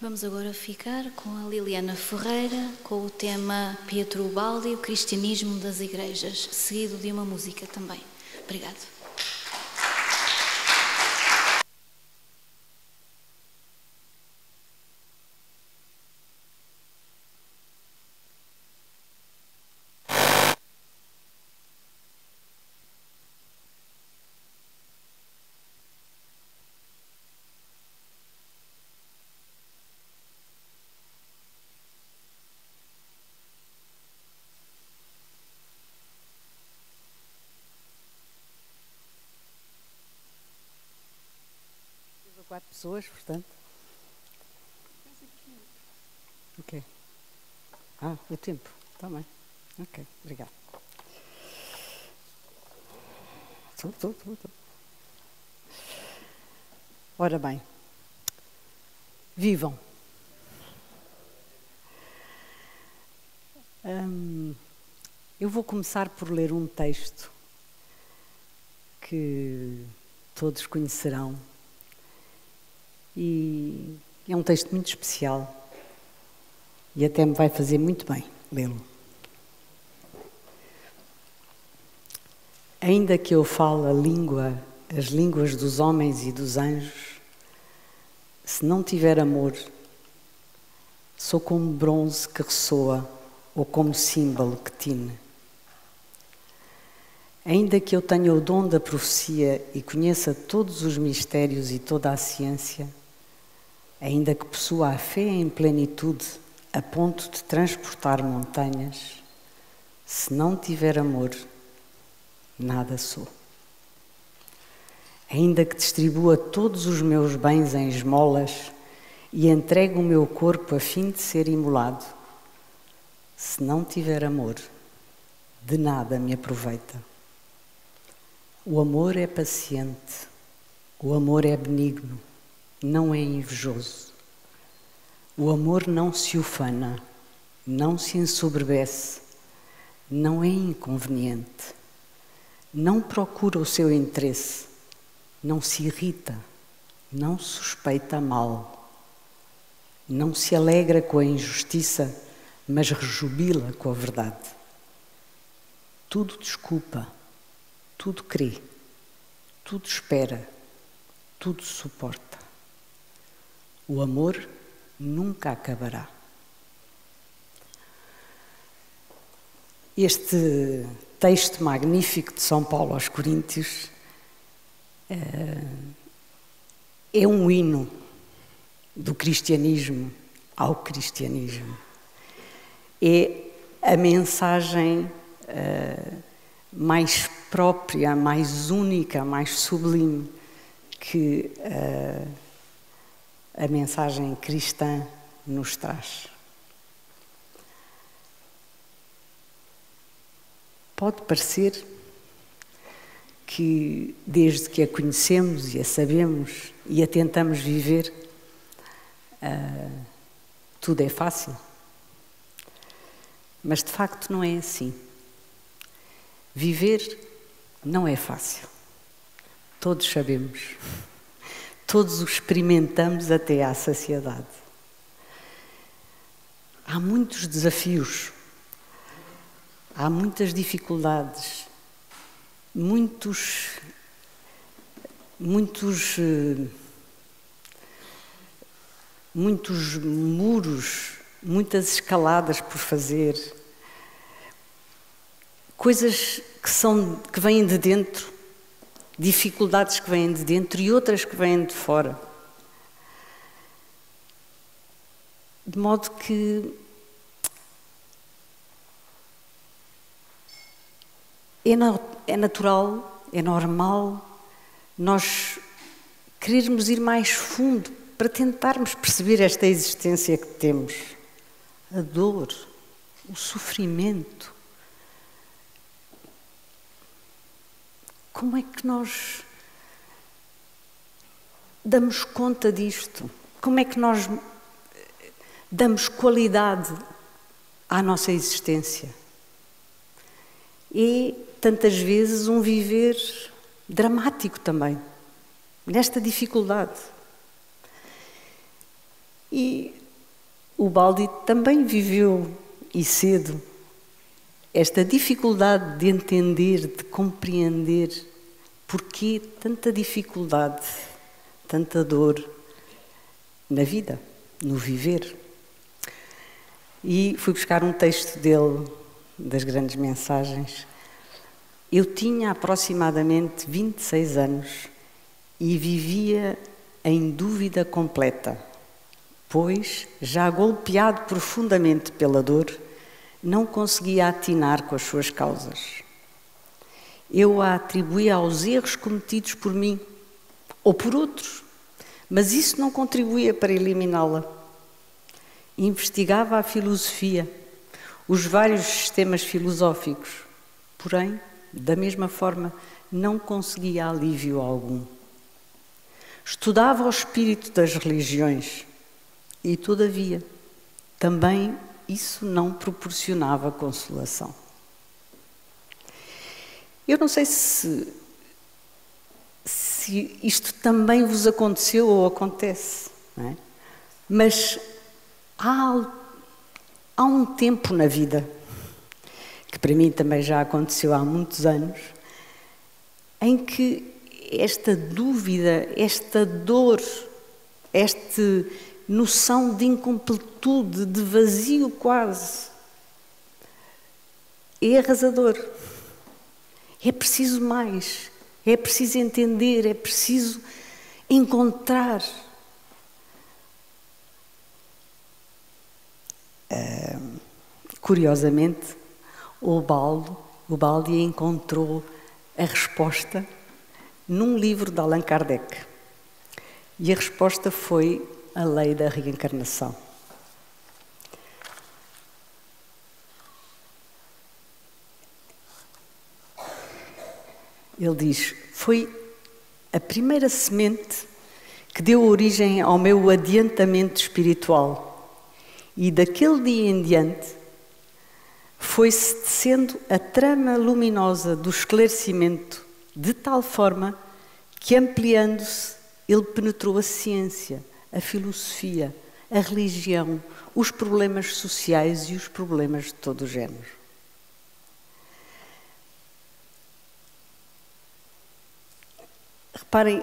Vamos agora ficar com a Liliana Ferreira, com o tema Pietro Ubaldi, o cristianismo das igrejas, seguido de uma música também. Obrigada. Quatro pessoas, portanto. Ok. O tempo. Está bem. Ok, obrigado. Estou. Ora bem. Vivam. Eu vou começar por ler um texto que todos conhecerão. E é um texto muito especial e até me vai fazer muito bem lê-lo. Ainda que eu fale as línguas dos homens e dos anjos, se não tiver amor, sou como bronze que ressoa ou como símbolo que tine. Ainda que eu tenha o dom da profecia e conheça todos os mistérios e toda a ciência, ainda que possua a fé em plenitude a ponto de transportar montanhas, se não tiver amor, nada sou. Ainda que distribua todos os meus bens em esmolas e entregue o meu corpo a fim de ser imolado, se não tiver amor, de nada me aproveita. O amor é paciente, o amor é benigno, não é invejoso. O amor não se ufana, não se ensoberbece, não é inconveniente, não procura o seu interesse, não se irrita, não suspeita mal, não se alegra com a injustiça, mas rejubila com a verdade. Tudo desculpa, tudo crê, tudo espera, tudo suporta. O amor nunca acabará. Este texto magnífico de São Paulo aos Coríntios é um hino do cristianismo ao cristianismo. É a mensagem mais própria, mais única, mais sublime que a mensagem cristã nos traz. Pode parecer que, desde que a conhecemos e a sabemos e a tentamos viver, tudo é fácil. Mas, de facto, não é assim. Viver não é fácil. Todos sabemos. Todos o experimentamos até à saciedade. Há muitos desafios, há muitas dificuldades, muitos muros, muitas escaladas por fazer, coisas que vêm de dentro, dificuldades que vêm de dentro e outras que vêm de fora. De modo que é natural, é normal nós querermos ir mais fundo para tentarmos perceber esta existência que temos. A dor, o sofrimento. Como é que nós damos conta disto? Como é que nós damos qualidade à nossa existência? É, tantas vezes, um viver dramático também, nesta dificuldade. E o Baldi também viveu, e cedo, esta dificuldade de entender, de compreender porquê tanta dificuldade, tanta dor na vida, no viver. E fui buscar um texto dele, das grandes mensagens. Eu tinha aproximadamente 26 anos e vivia em dúvida completa, pois, já golpeado profundamente pela dor, não conseguia atinar com as suas causas. Eu a atribuía aos erros cometidos por mim ou por outros, mas isso não contribuía para eliminá-la. Investigava a filosofia, os vários sistemas filosóficos, porém, da mesma forma, não conseguia alívio algum. Estudava o espírito das religiões e, todavia, também isso não proporcionava consolação. Eu não sei se isto também vos aconteceu ou acontece, não é? Mas há um tempo na vida, que para mim também já aconteceu há muitos anos, em que esta dúvida, esta dor, esta noção de incompletude, de vazio quase, é arrasador. É preciso mais, é preciso entender, é preciso encontrar. Curiosamente, o Baldi encontrou a resposta num livro de Allan Kardec. E a resposta foi a lei da reencarnação. Ele diz: foi a primeira semente que deu origem ao meu adiantamento espiritual. E daquele dia em diante foi-se tecendo a trama luminosa do esclarecimento de tal forma que, ampliando-se, ele penetrou a ciência, a filosofia, a religião, os problemas sociais e os problemas de todo o género. Reparem,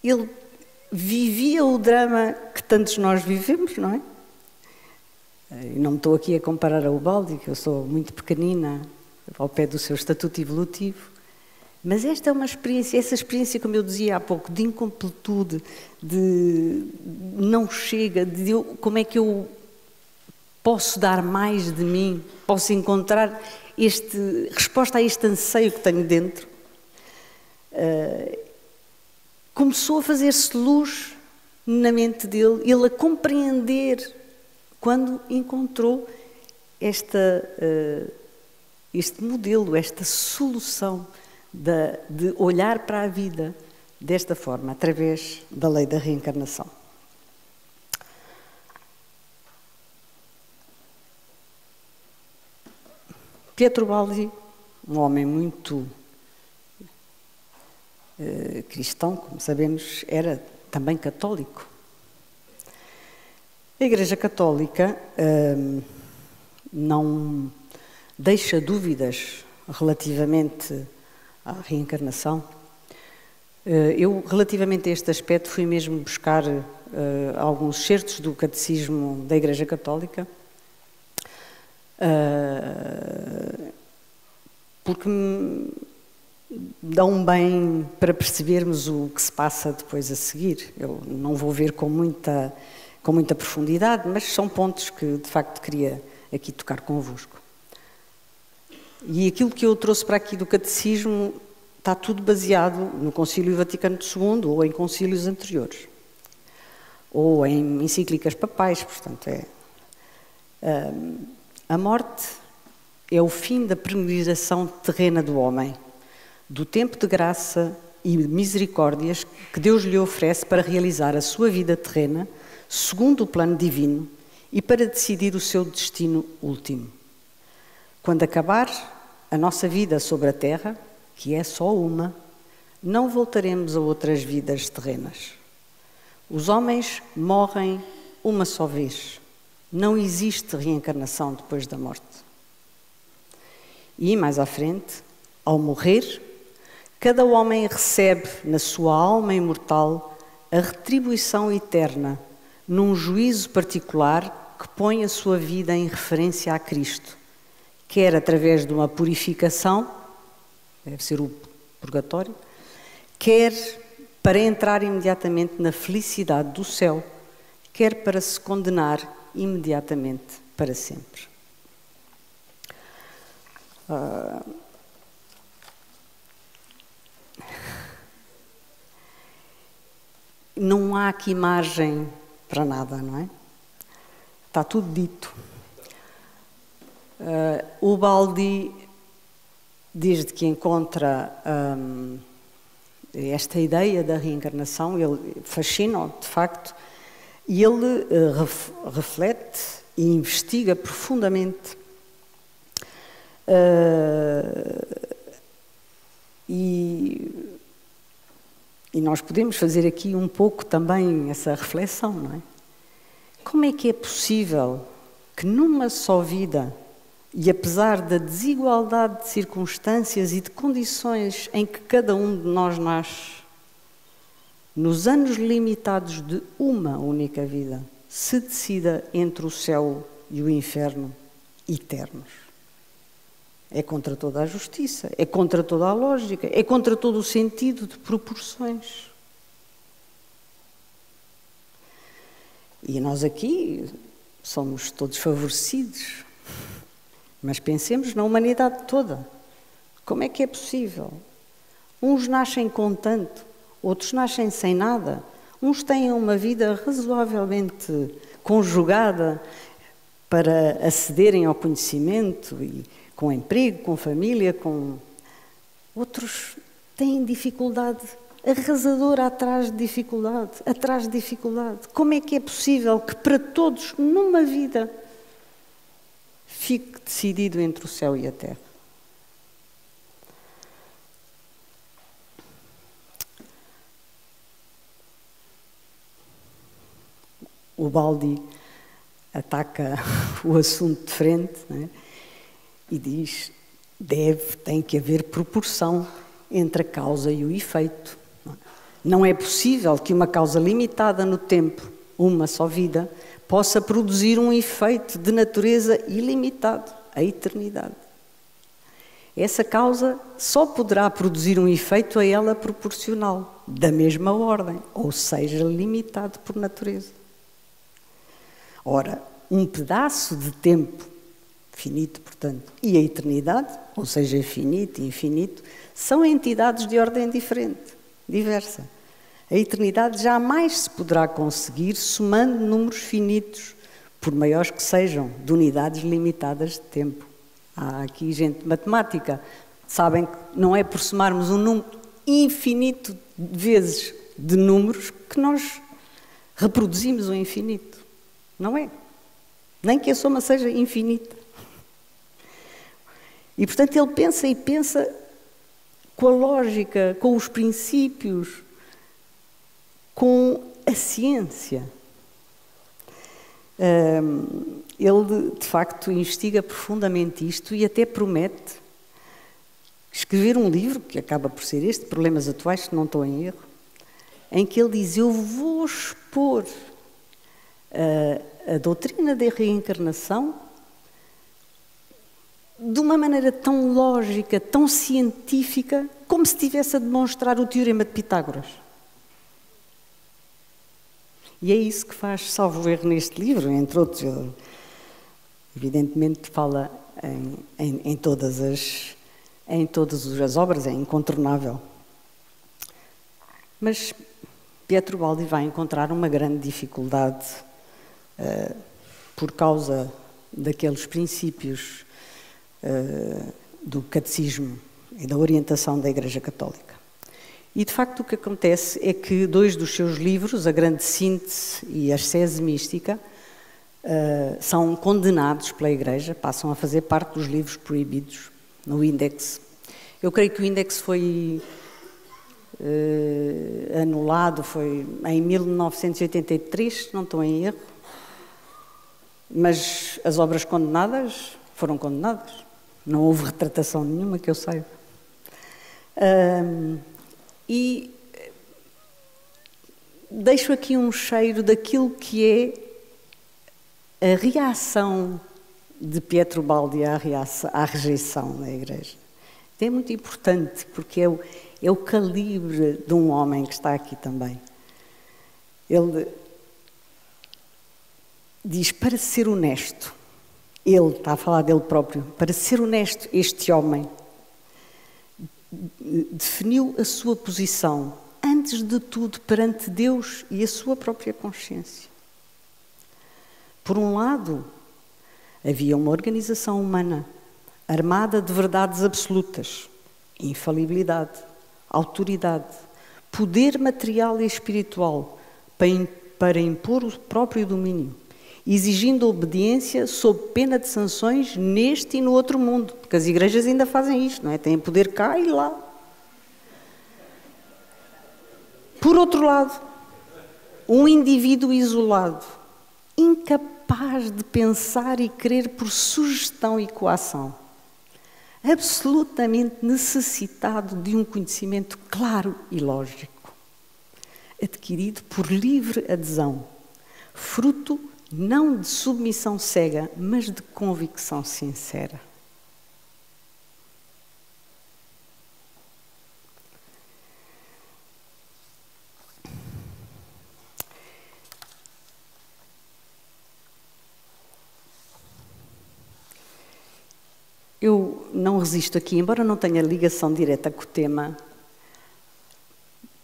ele vivia o drama que tantos nós vivemos, não é? E não me estou aqui a comparar ao Baldi, que eu sou muito pequenina, ao pé do seu estatuto evolutivo, mas esta é uma experiência, essa experiência, como eu dizia há pouco, de incompletude, de não chega, de como é que eu posso dar mais de mim, posso encontrar resposta a este anseio que tenho dentro. Começou a fazer-se luz na mente dele, ele a compreender quando encontrou este modelo, esta solução de olhar para a vida desta forma, através da lei da reencarnação. Pietro Baldi, um homem muito cristão, como sabemos, era também católico. A Igreja Católica não deixa dúvidas relativamente à reencarnação. Eu, relativamente a este aspecto, fui mesmo buscar alguns certos do Catecismo da Igreja Católica, porque dão bem para percebermos o que se passa depois a seguir. Eu não vou ver com muita profundidade, mas são pontos que, de facto, queria aqui tocar convosco. E aquilo que eu trouxe para aqui do Catecismo está tudo baseado no Concílio Vaticano II ou em concílios anteriores, ou em encíclicas papais, portanto, a morte é o fim da peregrinação terrena do homem, do tempo de graça e misericórdias que Deus lhe oferece para realizar a sua vida terrena segundo o plano divino e para decidir o seu destino último. Quando acabar a nossa vida sobre a terra, que é só uma, não voltaremos a outras vidas terrenas. Os homens morrem uma só vez. Não existe reencarnação depois da morte. E, mais à frente, ao morrer, cada homem recebe na sua alma imortal a retribuição eterna, num juízo particular que põe a sua vida em referência a Cristo, quer através de uma purificação, deve ser o purgatório, quer para entrar imediatamente na felicidade do céu, quer para se condenar imediatamente para sempre. Não há aqui margem para nada, não é? Está tudo dito. O Ubaldi, desde que encontra esta ideia da reencarnação, ele fascina-o, de facto, e ele reflete e investiga profundamente. E nós podemos fazer aqui um pouco também essa reflexão, não é? Como é que é possível que numa só vida, e apesar da desigualdade de circunstâncias e de condições em que cada um de nós nasce, nos anos limitados de uma única vida, se decida entre o céu e o inferno eternos? É contra toda a justiça, é contra toda a lógica, é contra todo o sentido de proporções. E nós aqui somos todos favorecidos, mas pensemos na humanidade toda. Como é que é possível? Uns nascem com tanto, outros nascem sem nada, uns têm uma vida razoavelmente conjugada para acederem ao conhecimento e com emprego, com família, com... Outros têm dificuldade arrasadora atrás de dificuldade, atrás de dificuldade. Como é que é possível que para todos, numa vida, fique decidido entre o céu e a terra? O Ubaldi ataca o assunto de frente, não é? E diz, tem que haver proporção entre a causa e o efeito. Não é possível que uma causa limitada no tempo, uma só vida, possa produzir um efeito de natureza ilimitado, a eternidade. Essa causa só poderá produzir um efeito a ela proporcional, da mesma ordem, ou seja, limitado por natureza. Ora, um pedaço de tempo finito, portanto, e a eternidade, ou seja, finito e infinito, são entidades de ordem diferente, diversa. A eternidade jamais se poderá conseguir somando números finitos, por maiores que sejam, de unidades limitadas de tempo. Há aqui gente de matemática, sabem que não é por somarmos um número infinito de vezes de números que nós reproduzimos o infinito. Não é. Nem que a soma seja infinita. E, portanto, ele pensa e pensa com a lógica, com os princípios, com a ciência. Ele, de facto, investiga profundamente isto e até promete escrever um livro, que acaba por ser este, Problemas Atuais, se não estou em erro, em que ele diz, eu vou expor a doutrina da reencarnação de uma maneira tão lógica, tão científica, como se estivesse a demonstrar o teorema de Pitágoras. E é isso que faz, salvo erro, neste livro, entre outros. Ele, evidentemente, fala em todas as obras, é incontornável. Mas Pietro Ubaldi vai encontrar uma grande dificuldade por causa daqueles princípios do catecismo e da orientação da Igreja Católica. E, de facto, o que acontece é que dois dos seus livros, A Grande Síntese e A Ascese Mística, são condenados pela Igreja, passam a fazer parte dos livros proibidos no índex. Eu creio que o índex foi anulado, foi em 1983, se não estou em erro, mas as obras condenadas foram condenadas. Não houve retratação nenhuma que eu saiba. E deixo aqui um cheiro daquilo que é a reação de Pietro Baldi à rejeição da Igreja. É muito importante, porque é o calibre de um homem que está aqui também. Ele diz, para ser honesto, ele está a falar dele próprio, para ser honesto, este homem definiu a sua posição, antes de tudo, perante Deus e a sua própria consciência. Por um lado, havia uma organização humana armada de verdades absolutas, infalibilidade, autoridade, poder material e espiritual para impor o próprio domínio, exigindo obediência sob pena de sanções neste e no outro mundo, porque as igrejas ainda fazem isto, não é? Têm poder cá e lá. Por outro lado, um indivíduo isolado, incapaz de pensar e crer por sugestão e coação, absolutamente necessitado de um conhecimento claro e lógico, adquirido por livre adesão, fruto não de submissão cega, mas de convicção sincera. Eu não resisto aqui, embora não tenha ligação direta com o tema,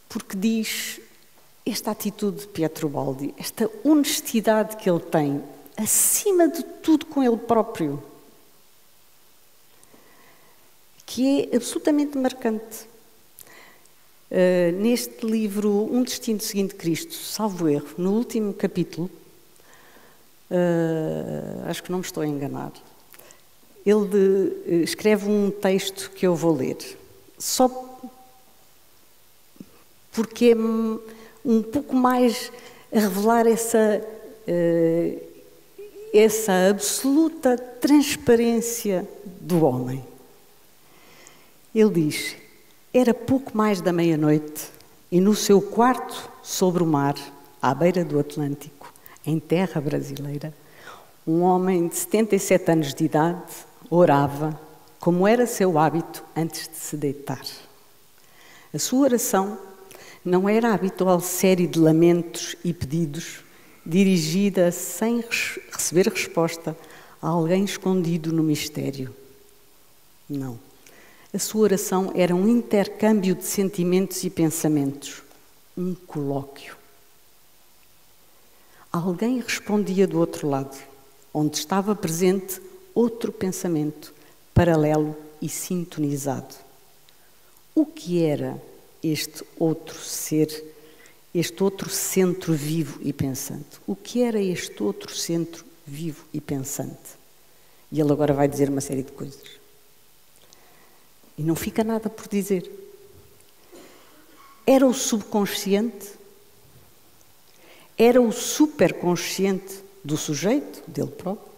porque diz esta atitude de Pietro Baldi, esta honestidade que ele tem, acima de tudo com ele próprio, que é absolutamente marcante. Neste livro, Um Destino Seguindo Cristo, salvo erro, no último capítulo, acho que não me estou a enganar, ele escreve um texto que eu vou ler, só porque é um pouco mais a revelar essa absoluta transparência do homem. Ele diz, era pouco mais da meia-noite e no seu quarto sobre o mar, à beira do Atlântico, em terra brasileira, um homem de 77 anos de idade orava, como era seu hábito antes de se deitar. A sua oração não era a habitual série de lamentos e pedidos dirigida sem receber resposta a alguém escondido no mistério. Não. A sua oração era um intercâmbio de sentimentos e pensamentos, um colóquio. Alguém respondia do outro lado, onde estava presente outro pensamento, paralelo e sintonizado. O que era este outro ser, este outro centro vivo e pensante? O que era este outro centro vivo e pensante? E ele agora vai dizer uma série de coisas. E não fica nada por dizer. Era o subconsciente? Era o superconsciente do sujeito, dele próprio?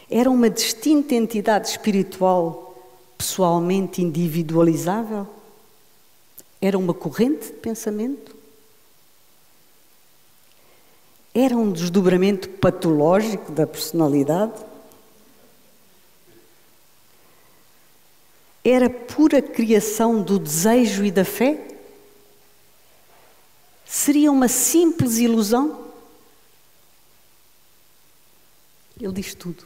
Era uma distinta entidade espiritual, pessoalmente individualizável? Era uma corrente de pensamento? Era um desdobramento patológico da personalidade? Era pura criação do desejo e da fé? Seria uma simples ilusão? Ele diz tudo.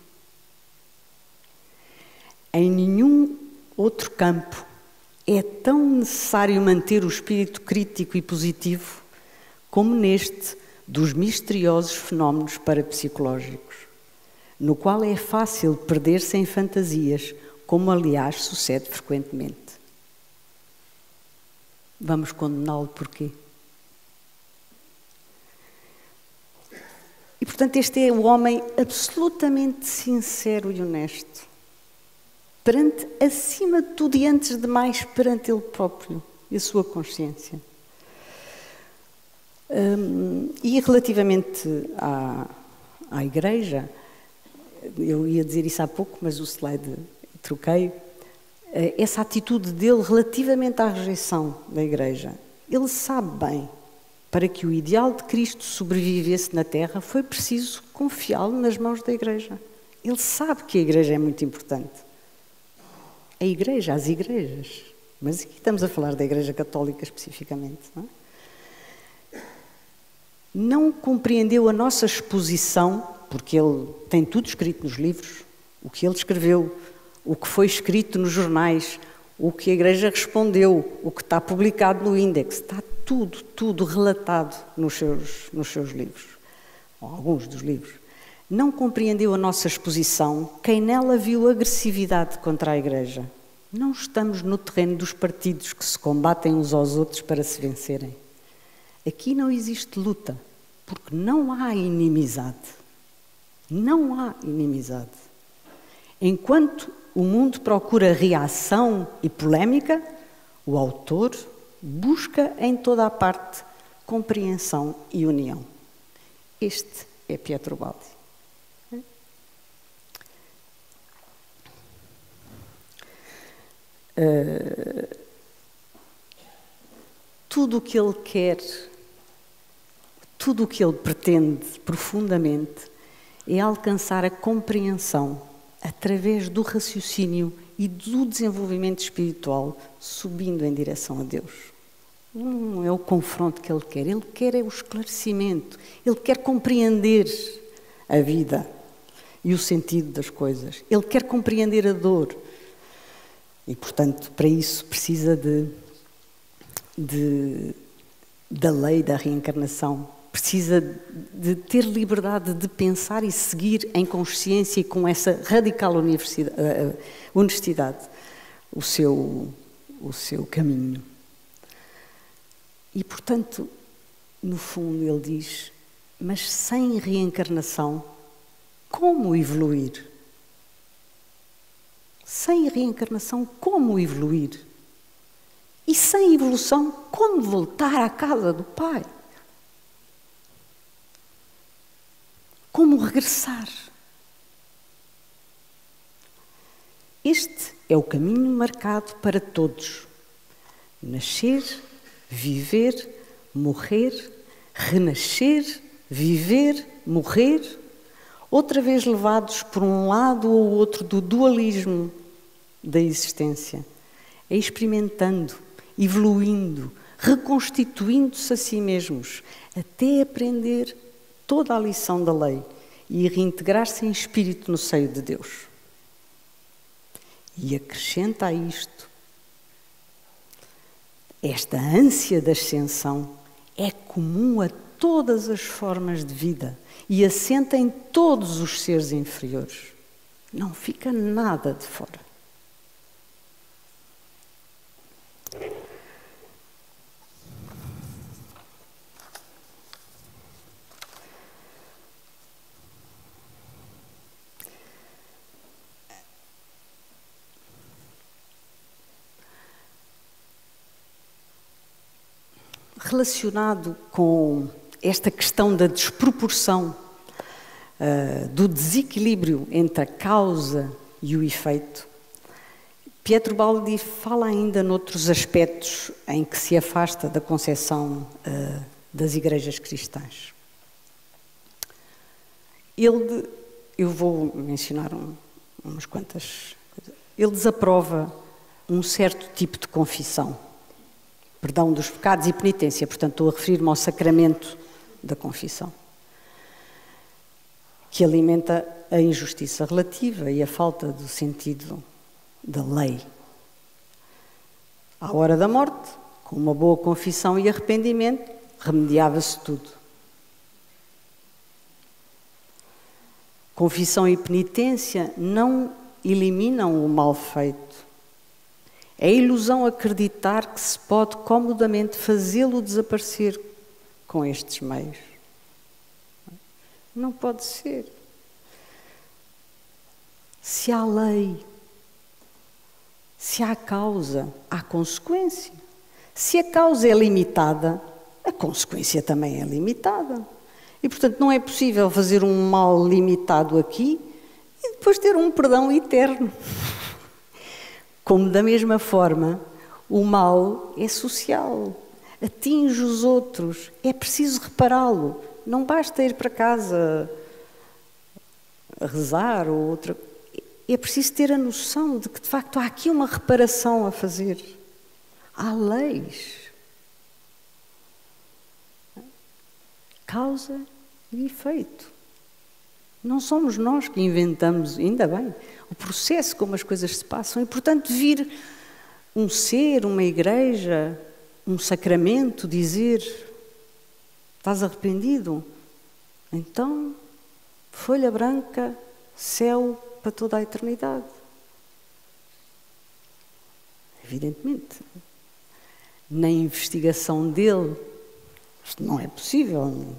Em nenhum outro campo é tão necessário manter o espírito crítico e positivo como neste dos misteriosos fenómenos parapsicológicos, no qual é fácil perder-se em fantasias, como aliás sucede frequentemente. Vamos condená-lo porquê? E portanto este é o homem absolutamente sincero e honesto, perante, acima de tudo e antes de mais, perante ele próprio. e a sua consciência. E relativamente à Igreja, eu ia dizer isso há pouco, mas o slide troquei, essa atitude dele relativamente à rejeição da Igreja. Ele sabe bem, para que o ideal de Cristo sobrevivesse na Terra, foi preciso confiá-lo nas mãos da Igreja. Ele sabe que a Igreja é muito importante. A Igreja, as igrejas. Mas aqui estamos a falar da Igreja Católica especificamente. Não compreendeu a nossa exposição, porque ele tem tudo escrito nos livros, o que ele escreveu, o que foi escrito nos jornais, o que a Igreja respondeu, o que está publicado no índex, está tudo relatado nos seus livros, ou alguns dos livros. Não compreendeu a nossa exposição, quem nela viu agressividade contra a Igreja. Não estamos no terreno dos partidos que se combatem uns aos outros para se vencerem. Aqui não existe luta, porque não há inimizade. Não há inimizade. Enquanto o mundo procura reação e polémica, o autor busca em toda a parte compreensão e união. Este é Pietro Baldi. Tudo o que ele quer, tudo o que ele pretende profundamente é alcançar a compreensão através do raciocínio e do desenvolvimento espiritual, subindo em direção a Deus. Não é o confronto que ele quer é o esclarecimento, ele quer compreender a vida e o sentido das coisas, ele quer compreender a dor. E, portanto, para isso precisa da lei da reencarnação. Precisa de ter liberdade de pensar e seguir em consciência e com essa radical honestidade o seu caminho. E, portanto, no fundo ele diz, mas sem reencarnação, como evoluir? Sem reencarnação, como evoluir? E sem evolução, como voltar à casa do Pai? Como regressar? Este é o caminho marcado para todos. Nascer, viver, morrer, renascer, viver, morrer, outra vez levados por um lado ou outro do dualismo da existência, experimentando, evoluindo, reconstituindo-se a si mesmos, até aprender toda a lição da lei e reintegrar-se em espírito no seio de Deus. E acrescenta a isto, esta ânsia da ascensão é comum a todas as formas de vida e assenta em todos os seres inferiores. Não fica nada de fora. Relacionado com esta questão da desproporção, do desequilíbrio entre a causa e o efeito, Pietro Baldi fala ainda noutros aspectos em que se afasta da concepção das igrejas cristãs. Eu vou mencionar umas quantas coisas. Ele desaprova um certo tipo de confissão, perdão dos pecados e penitência, portanto estou a referir-me ao sacramento da confissão, que alimenta a injustiça relativa e a falta do sentido da lei. À hora da morte, com uma boa confissão e arrependimento, remediava-se tudo. Confissão e penitência não eliminam o mal feito. É ilusão acreditar que se pode comodamente fazê-lo desaparecer com estes meios. Não pode ser. Se há lei, se há causa, há consequência. Se a causa é limitada, a consequência também é limitada. E, portanto, não é possível fazer um mal limitado aqui e depois ter um perdão eterno. Como, da mesma forma, o mal é social, atinge os outros, é preciso repará-lo. Não basta ir para casa a rezar ou outra. É preciso ter a noção de que, de facto, há aqui uma reparação a fazer. Há leis. Causa e efeito. Não somos nós que inventamos, ainda bem, o processo como as coisas se passam. E, portanto, vir um ser, uma igreja, um sacramento, dizer: estás arrependido? Então, folha branca, céu para toda a eternidade. Evidentemente. Na investigação dele, isto não é possível.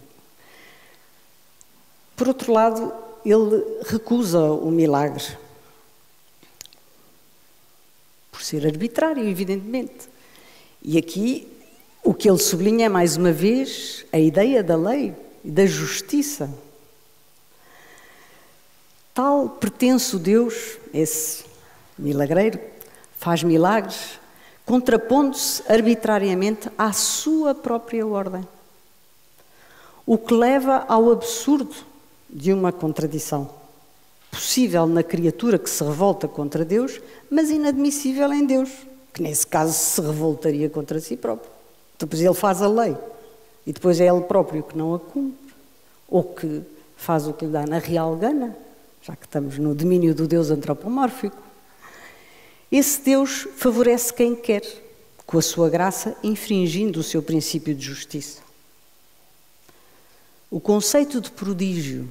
Por outro lado, ele recusa o milagre. Por ser arbitrário, evidentemente. E aqui, o que ele sublinha é, mais uma vez, a ideia da lei e da justiça. Tal pretenso Deus, esse milagreiro, faz milagres, contrapondo-se arbitrariamente à sua própria ordem. O que leva ao absurdo de uma contradição, possível na criatura que se revolta contra Deus, mas inadmissível em Deus, que nesse caso se revoltaria contra si próprio. Depois ele faz a lei, e depois é ele próprio que não a cumpre, ou que faz o que lhe dá na real gana, já que estamos no domínio do Deus antropomórfico. Esse Deus favorece quem quer, com a sua graça, infringindo o seu princípio de justiça. O conceito de prodígio,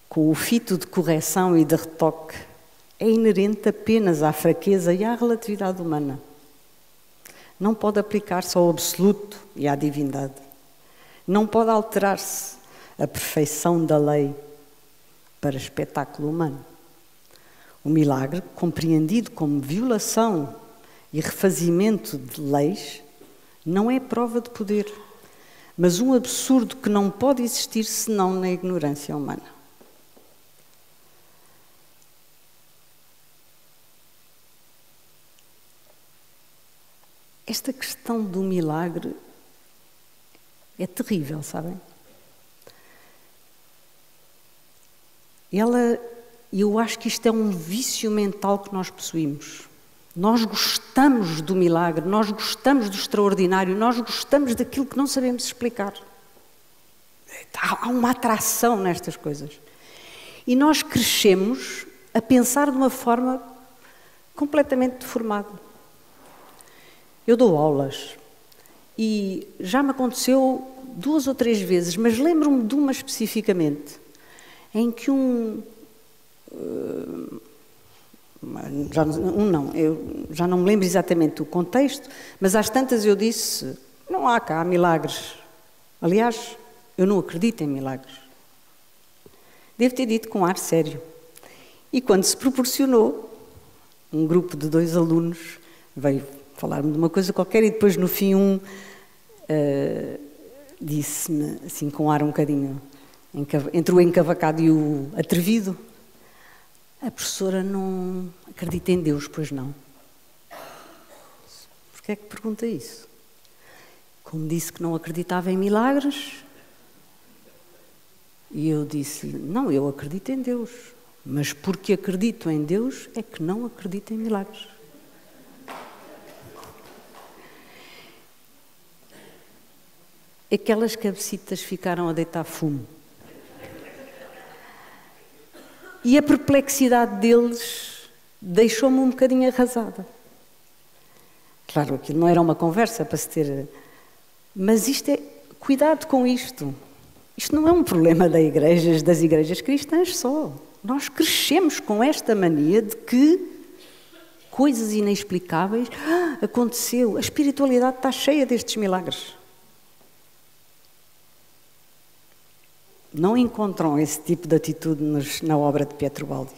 com o fito de correção e de retoque, é inerente apenas à fraqueza e à relatividade humana. Não pode aplicar-se ao absoluto e à divindade. Não pode alterar-se a perfeição da lei para espetáculo humano. O milagre, compreendido como violação e refazimento de leis, não é prova de poder, mas um absurdo que não pode existir senão na ignorância humana. Esta questão do milagre é terrível, sabem? Eu acho que isto é um vício mental que nós possuímos. Nós gostamos do milagre, nós gostamos do extraordinário, nós gostamos daquilo que não sabemos explicar. Há uma atração nestas coisas. E nós crescemos a pensar de uma forma completamente deformada. Eu dou aulas e já me aconteceu 2 ou 3 vezes, mas lembro-me de uma especificamente, em que eu já não me lembro exatamente do contexto, mas às tantas eu disse: não há cá milagres. Aliás, eu não acredito em milagres. Devo ter dito com ar sério. E quando se proporcionou, um grupo de 2 alunos veio falar-me de uma coisa qualquer e depois no fim disse-me, assim com ar um bocadinho entre o encavacado e o atrevido: a professora não acredita em Deus, pois não? Porquê é que pergunta isso? Como disse que não acreditava em milagres, e eu disse-lhe: não, eu acredito em Deus, mas porque acredito em Deus é que não acredito em milagres. Aquelas cabecitas ficaram a deitar fumo. E a perplexidade deles deixou-me um bocadinho arrasada. Claro, aquilo não era uma conversa para se ter... Mas isto é... Cuidado com isto. Isto não é um problema das igrejas cristãs só. Nós crescemos com esta mania de que coisas inexplicáveis... aconteceu. A espiritualidade está cheia destes milagres. Não encontram esse tipo de atitude na obra de Pietro Baldi.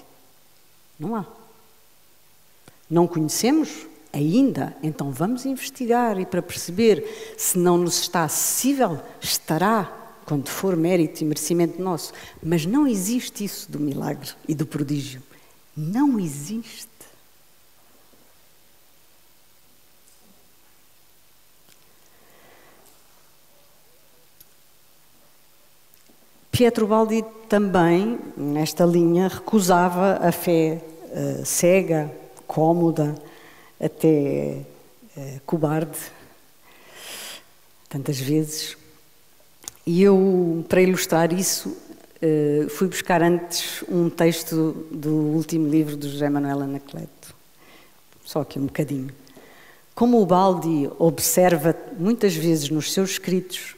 Não há. Não conhecemos? ainda, então vamos investigar e para perceber se não nos está acessível, estará, quando for mérito e merecimento nosso. Mas não existe isso do milagre e do prodígio. Não existe. Pietro Baldi também, nesta linha, recusava a fé cega, cómoda, até cobarde, tantas vezes. E eu, para ilustrar isso, fui buscar antes um texto do último livro do José Manuel Anacleto, só aqui um bocadinho. Como o Baldi observa muitas vezes nos seus escritos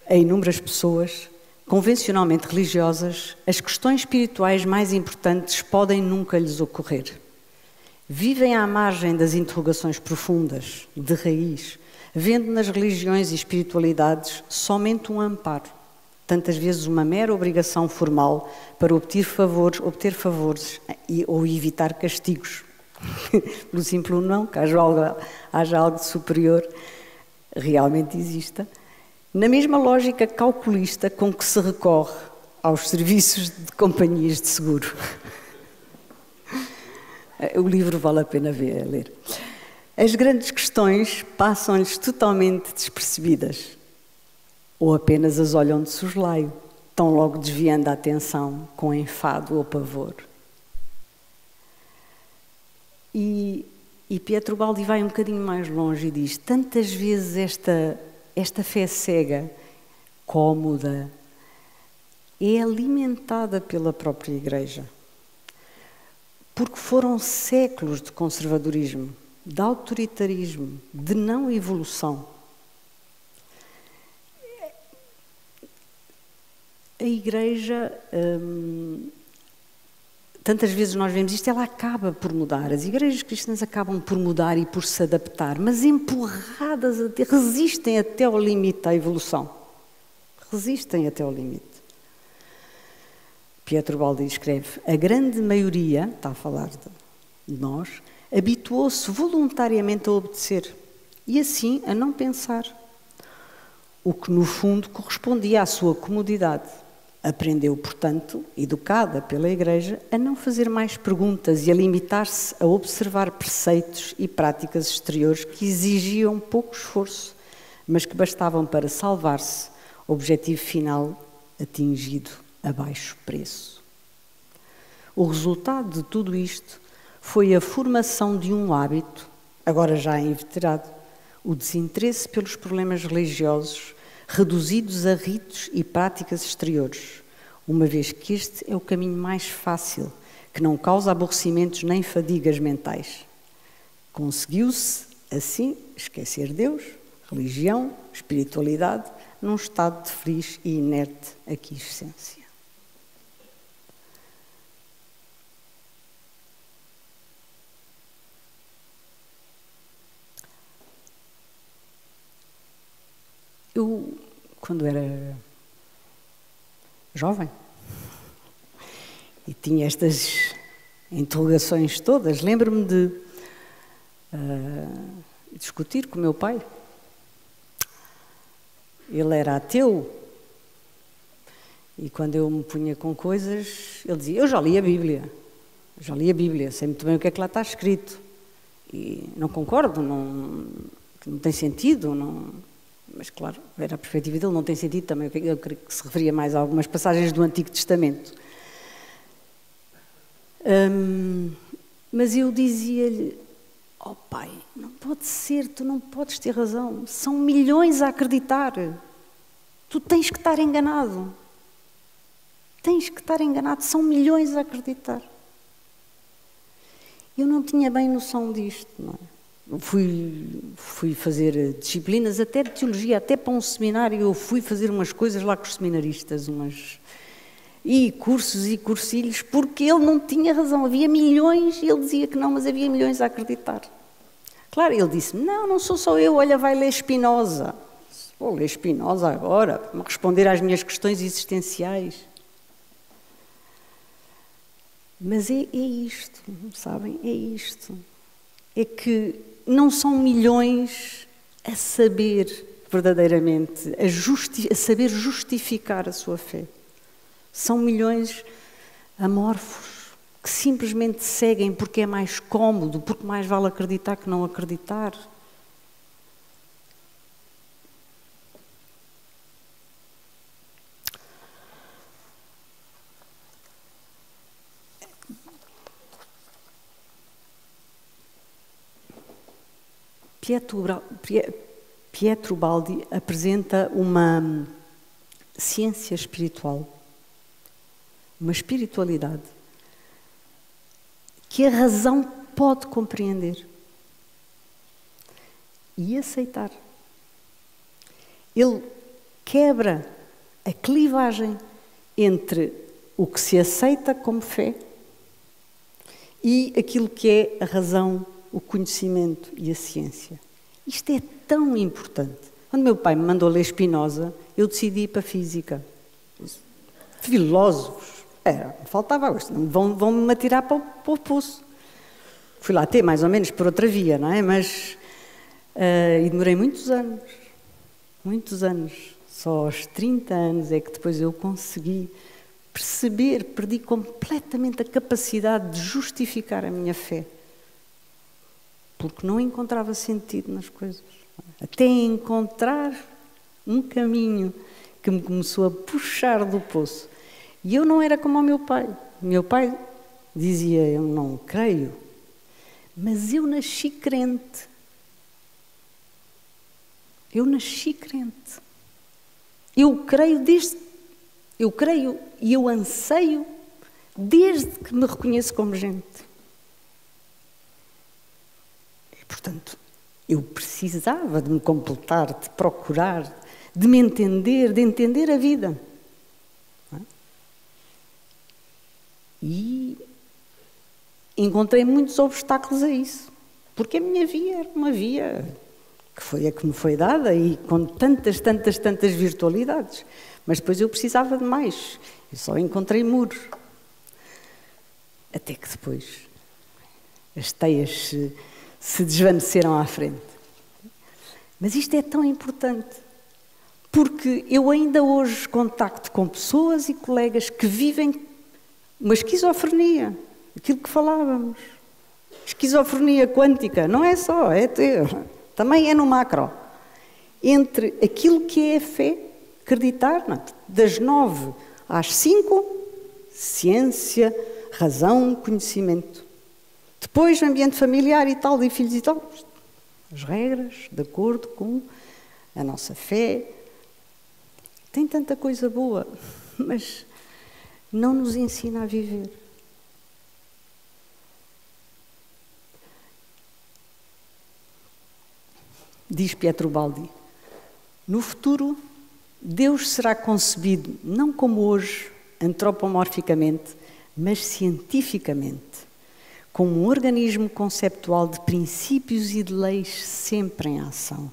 a inúmeras pessoas convencionalmente religiosas, as questões espirituais mais importantes podem nunca lhes ocorrer. Vivem à margem das interrogações profundas, de raiz, vendo nas religiões e espiritualidades somente um amparo, tantas vezes uma mera obrigação formal para obter favores ou evitar castigos. Pelo simples não, que haja algo superior, realmente exista. Na mesma lógica calculista com que se recorre aos serviços de companhias de seguro. O livro vale a pena ler. As grandes questões passam-lhes totalmente despercebidas, ou apenas as olham de soslaio, tão logo desviando a atenção com enfado ou pavor. E Pietro Baldi vai um bocadinho mais longe e diz: tantas vezes esta fé cega, cómoda, é alimentada pela própria Igreja. Porque foram séculos de conservadorismo, de autoritarismo, de não evolução. A Igreja, tantas vezes nós vemos isto, ela acaba por mudar. As igrejas cristãs acabam por mudar e por se adaptar, mas empurradas, resistem até ao limite à evolução. Resistem até ao limite. Pietro Baldi escreve: a grande maioria, está a falar de nós, habituou-se voluntariamente a obedecer e assim a não pensar, o que no fundo correspondia à sua comodidade. Aprendeu, portanto, educada pela Igreja, a não fazer mais perguntas e a limitar-se a observar preceitos e práticas exteriores que exigiam pouco esforço, mas que bastavam para salvar-se, objetivo final atingido a baixo preço. O resultado de tudo isto foi a formação de um hábito, agora já inveterado, o desinteresse pelos problemas religiosos, reduzidos a ritos e práticas exteriores, uma vez que este é o caminho mais fácil, que não causa aborrecimentos nem fadigas mentais. Conseguiu-se, assim, esquecer Deus, religião, espiritualidade, num estado de feliz e inerte aquiescência. Eu, quando era jovem e tinha estas interrogações todas, lembro-me de discutir com o meu pai. Ele era ateu e quando eu me punha com coisas, ele dizia: eu já li a Bíblia, sei muito bem o que é que lá está escrito e não concordo, não tem sentido, não... Mas, claro, era a perspectiva dele, não tem sentido também. Eu creio que se referia mais a algumas passagens do Antigo Testamento. Mas eu dizia-lhe: oh pai, não pode ser, tu não podes ter razão. São milhões a acreditar. Tu tens que estar enganado. Tens que estar enganado. São milhões a acreditar. Eu não tinha bem noção disto, não é? Fui fazer disciplinas, até de teologia, até para um seminário, eu fui fazer umas coisas lá com os seminaristas, e cursos e cursilhos, porque ele não tinha razão, havia milhões, e ele dizia que não, mas havia milhões a acreditar. Claro, ele disse: não sou só eu, olha, vai ler Spinoza. Vou ler Spinoza agora, para me responder às minhas questões existenciais. Mas é isto, sabem? É isto. É que não são milhões a saber verdadeiramente, a saber justificar a sua fé. São milhões amorfos, que simplesmente seguem porque é mais cómodo, porque mais vale acreditar que não acreditar. Pietro Baldi apresenta uma ciência espiritual, uma espiritualidade que a razão pode compreender e aceitar. Ele quebra a clivagem entre o que se aceita como fé e aquilo que é a razão, o conhecimento e a ciência. Isto é tão importante. Quando meu pai me mandou ler Spinoza, eu decidi ir para a física. Filósofos. Faltava gosto. Vão-me atirar para o poço. Fui lá ter mais ou menos por outra via, não é? Mas e demorei muitos anos. Só aos 30 anos é que depois eu consegui perceber, perdi completamente a capacidade de justificar a minha fé. Porque não encontrava sentido nas coisas. Até encontrar um caminho que me começou a puxar do poço. E eu não era como o meu pai. O meu pai dizia, eu não creio, mas eu nasci crente. Eu creio e eu anseio desde que me reconheço como gente. E, portanto, eu precisava de me completar, de procurar, de me entender, de entender a vida. E encontrei muitos obstáculos a isso, porque a minha via era uma via que foi a que me foi dada e com tantas virtualidades. Mas depois eu precisava de mais. Eu só encontrei muros. Até que depois as teias se desvaneceram à frente. Mas isto é tão importante, porque eu ainda hoje contacto com pessoas e colegas que vivem uma esquizofrenia, aquilo que falávamos. Esquizofrenia quântica, não é só, também é no macro. Entre aquilo que é a fé, acreditar, não, das 9 às 5, ciência, razão, conhecimento. Depois, ambiente familiar e tal, de filhos e tal, as regras, de acordo com a nossa fé. Tem tanta coisa boa, mas não nos ensina a viver. Diz Pietro Baldi, no futuro, Deus será concebido não como hoje, antropomorficamente, mas cientificamente, como um organismo conceptual de princípios e de leis sempre em ação.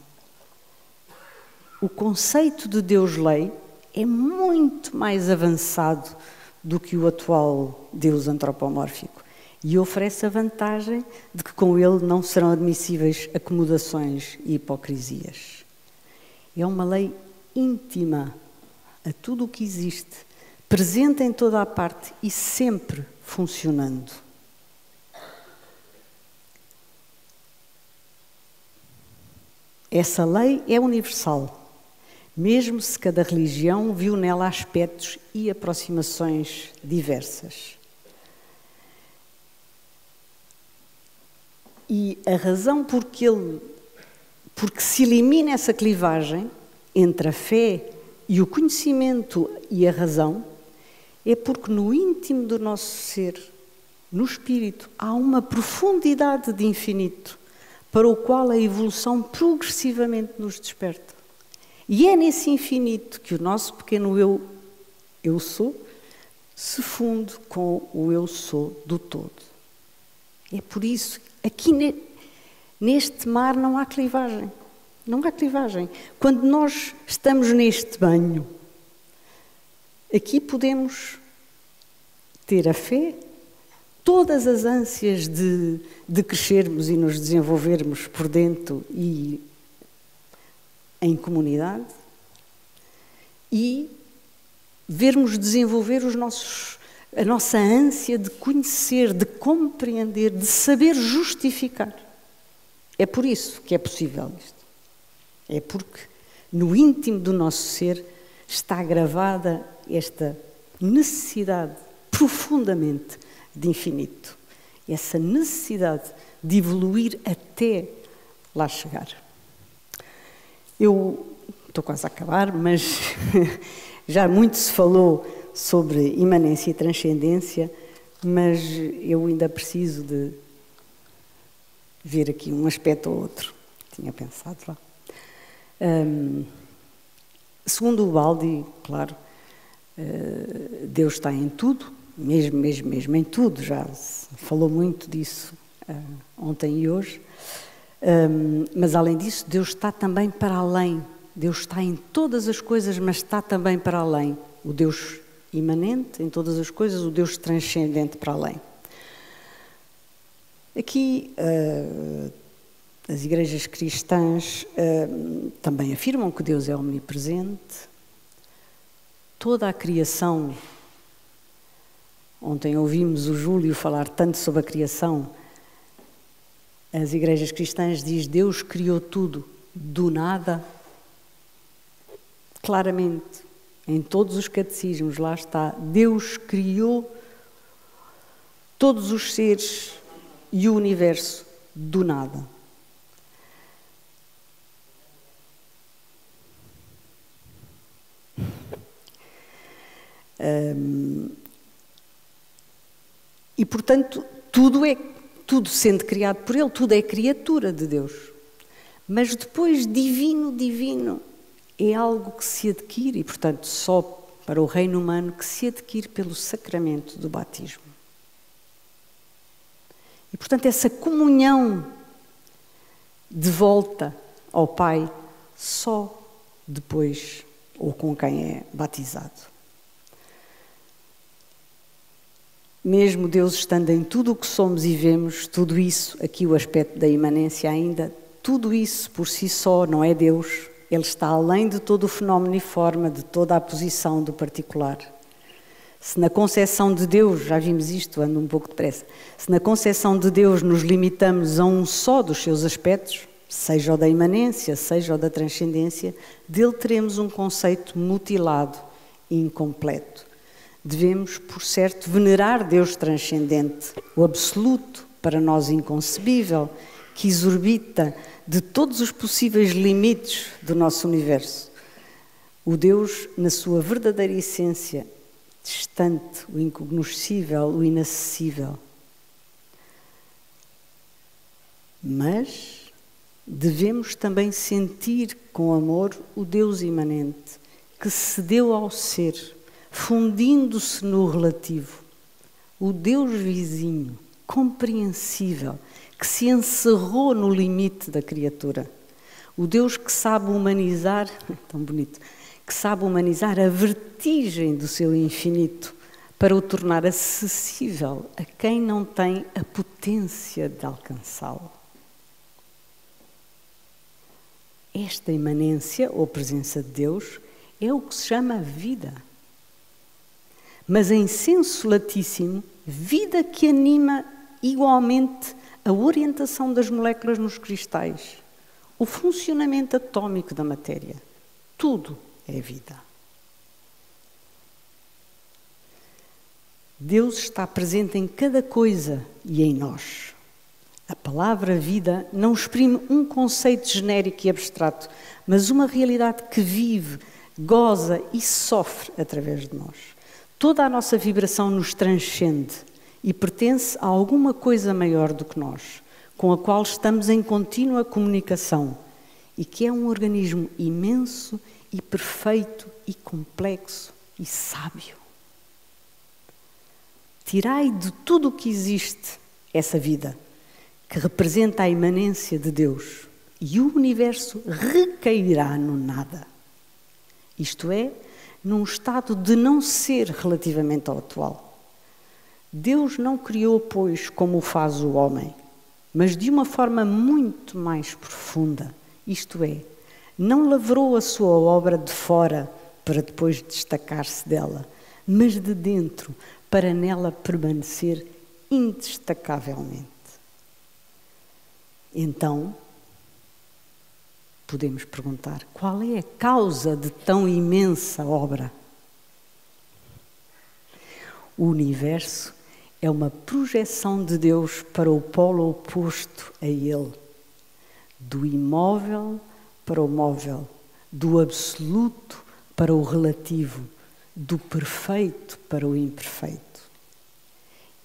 O conceito de Deus-lei é muito mais avançado do que o atual Deus antropomórfico e oferece a vantagem de que com ele não serão admissíveis acomodações e hipocrisias. É uma lei íntima a tudo o que existe, presente em toda a parte e sempre funcionando. Essa lei é universal, mesmo se cada religião viu nela aspectos e aproximações diversas. E a razão porque se elimina essa clivagem entre a fé e o conhecimento e a razão é porque no íntimo do nosso ser, no espírito, há uma profundidade de infinito para o qual a evolução progressivamente nos desperta. E é nesse infinito que o nosso pequeno eu sou, se funde com o eu sou do todo. É por isso que aqui neste mar não há clivagem. Não há clivagem. Quando nós estamos neste banho, aqui podemos ter a fé todas as ânsias de crescermos e nos desenvolvermos por dentro e em comunidade, e vermos desenvolver a nossa ânsia de conhecer, de compreender, de saber justificar. É por isso que é possível isto. É porque no íntimo do nosso ser está gravada esta necessidade profundamente de infinito. Essa necessidade de evoluir até lá chegar. Eu estou quase a acabar, mas já muito se falou sobre imanência e transcendência, mas eu ainda preciso de ver aqui um aspecto ou outro. Tinha pensado lá. Segundo o Baldi, claro, Deus está em tudo, mesmo em tudo, já se falou muito disso ontem e hoje, mas além disso, Deus está também para além. Deus está em todas as coisas, mas está também para além. O Deus imanente em todas as coisas, o Deus transcendente para além. Aqui, as igrejas cristãs também afirmam que Deus é omnipresente. Toda a criação, ontem ouvimos o Júlio falar tanto sobre a criação, as igrejas cristãs dizem Deus criou tudo do nada. Claramente, em todos os catecismos, lá está, Deus criou todos os seres e o universo do nada. E, portanto, tudo sendo criado por Ele, tudo é criatura de Deus. Mas depois, divino, é algo que se adquire, e, portanto, só para o reino humano, que se adquire pelo sacramento do batismo. E, portanto, essa comunhão de volta ao Pai, só depois, ou com quem é batizado. Mesmo Deus estando em tudo o que somos e vemos, tudo isso, aqui o aspecto da imanência ainda, tudo isso por si só não é Deus. Ele está além de todo o fenómeno e forma, de toda a posição do particular. Se na concepção de Deus, já vimos isto, ando um pouco depressa, se na concepção de Deus nos limitamos a um só dos seus aspectos, seja o da imanência, seja o da transcendência, dele teremos um conceito mutilado e incompleto. Devemos, por certo, venerar Deus transcendente, o absoluto, para nós inconcebível, que exorbita de todos os possíveis limites do nosso universo. O Deus, na sua verdadeira essência, distante, o incognoscível, o inacessível. Mas devemos também sentir com amor o Deus imanente, que se deu ao ser, fundindo-se no relativo. O Deus vizinho, compreensível, que se encerrou no limite da criatura. O Deus que sabe humanizar, tão bonito, que sabe humanizar a vertigem do seu infinito para o tornar acessível a quem não tem a potência de alcançá-lo. Esta imanência, ou presença de Deus, é o que se chama vida. Mas em senso latíssimo, vida que anima igualmente a orientação das moléculas nos cristais, o funcionamento atómico da matéria. Tudo é vida. Deus está presente em cada coisa e em nós. A palavra vida não exprime um conceito genérico e abstrato, mas uma realidade que vive, goza e sofre através de nós. Toda a nossa vibração nos transcende e pertence a alguma coisa maior do que nós, com a qual estamos em contínua comunicação e que é um organismo imenso e perfeito e complexo e sábio. Tirai de tudo o que existe essa vida, que representa a imanência de Deus, e o universo recairá no nada. Isto é, num estado de não ser relativamente ao atual. Deus não criou, pois, como o faz o homem, mas de uma forma muito mais profunda, isto é, não lavrou a sua obra de fora para depois destacar-se dela, mas de dentro, para nela permanecer indestacavelmente. Então, podemos perguntar, qual é a causa de tão imensa obra? O universo é uma projeção de Deus para o polo oposto a Ele, do imóvel para o móvel, do absoluto para o relativo, do perfeito para o imperfeito.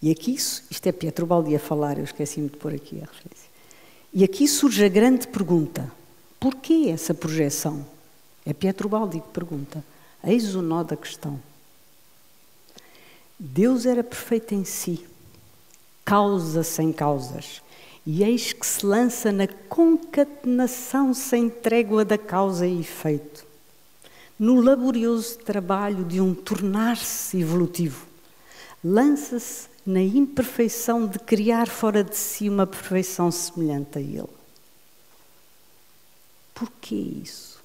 E aqui, isto é Pietro Baldi a falar, eu esqueci-me de pôr aqui a referência. E aqui surge a grande pergunta, porquê essa projeção? É Pietro Baldi que pergunta, eis o nó da questão. Deus era perfeito em si, causa sem causas, e eis que se lança na concatenação sem trégua da causa e efeito, no laborioso trabalho de um tornar-se evolutivo, lança-se na imperfeição de criar fora de si uma perfeição semelhante a Ele. Porquê isso?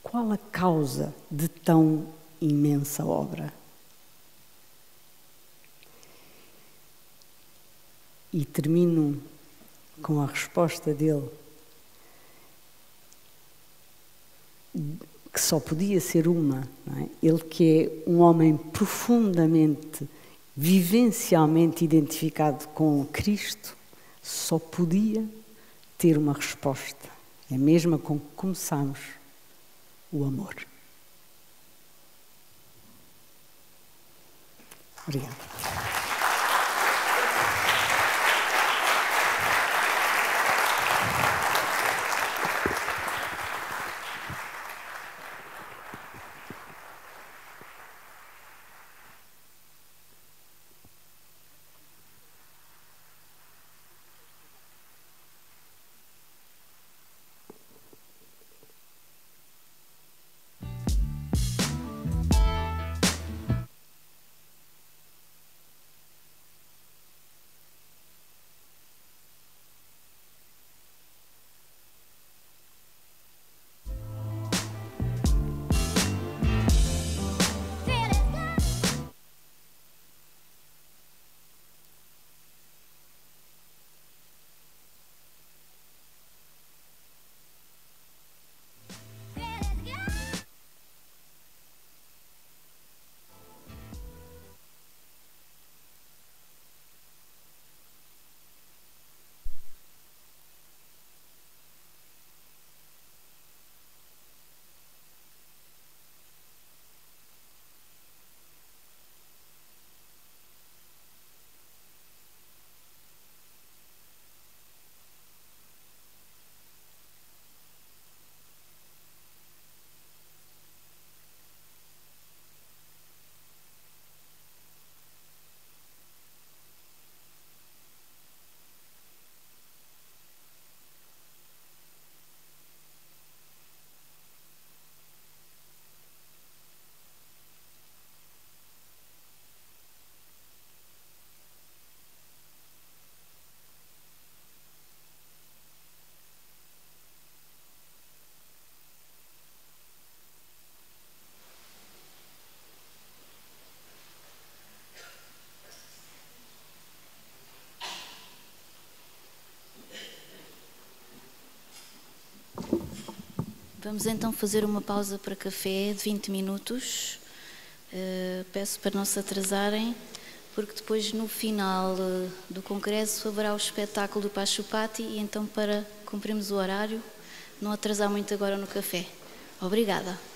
Qual a causa de tão imensa obra? E termino com a resposta dele, que só podia ser uma, não é? Ele que é um homem profundamente, vivencialmente identificado com Cristo, só podia ter uma resposta. É a mesma com que começamos, o amor. Obrigada. Vamos então fazer uma pausa para café de 20 minutos. Peço para não se atrasarem, porque depois no final do congresso haverá o espetáculo do Pachupati e então para cumprirmos o horário, não atrasar muito agora no café. Obrigada.